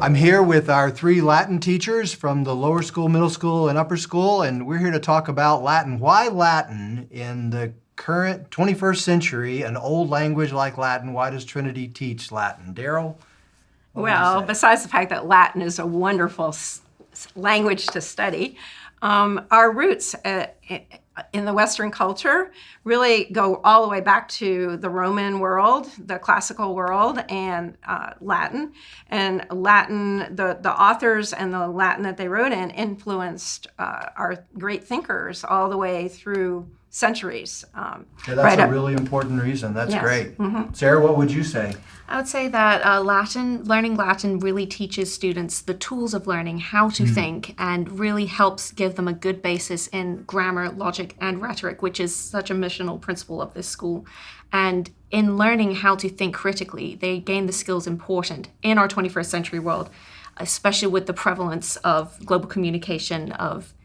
I'm here with our 3 Latin teachers from the lower school, middle school, and upper school, and we're here to talk about Latin. Why Latin in the current 21st century, an old language like Latin? Why does Trinity teach Latin? Daryl? Well, besides the fact that Latin is a wonderful language to study, our roots in the Western culture really go all the way back to the Roman world, the classical world, and Latin. And Latin, the authors and the Latin that they wrote in influenced our great thinkers all the way through centuries. Yeah, that's a really important reason. That's great. Mm-hmm. Sarah, what would you say? I would say that learning Latin really teaches students the tools of learning, how to think, and really helps give them a good basis in grammar, logic, and rhetoric, which is such a missional principle of this school. And in learning how to think critically, they gain the skills important in our 21st century world, especially with the prevalence of global communication, of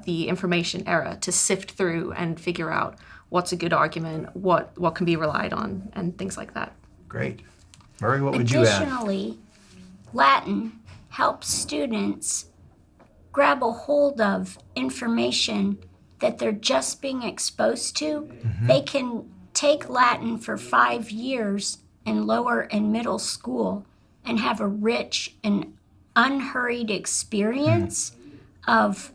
the information era, to sift through and figure out what's a good argument, what can be relied on, and things like that. Great. Murray, what would you add? Additionally, Latin helps students grab a hold of information that they're just being exposed to. Mm-hmm. They can take Latin for 5 years in lower and middle school and have a rich and unhurried experience of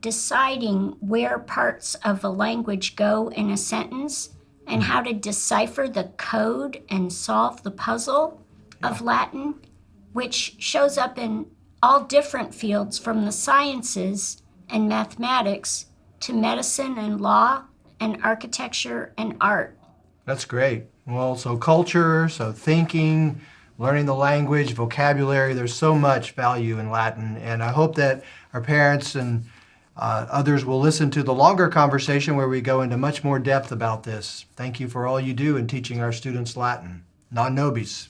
deciding where parts of a language go in a sentence and how to decipher the code and solve the puzzle of Latin, which shows up in all different fields, from the sciences and mathematics to medicine and law and architecture and art. That's great. Well, so culture, so thinking, learning the language, vocabulary, there's so much value in Latin. And I hope that our parents and others will listen to the longer conversation where we go into much more depth about this. Thank you for all you do in teaching our students Latin. Non nobis.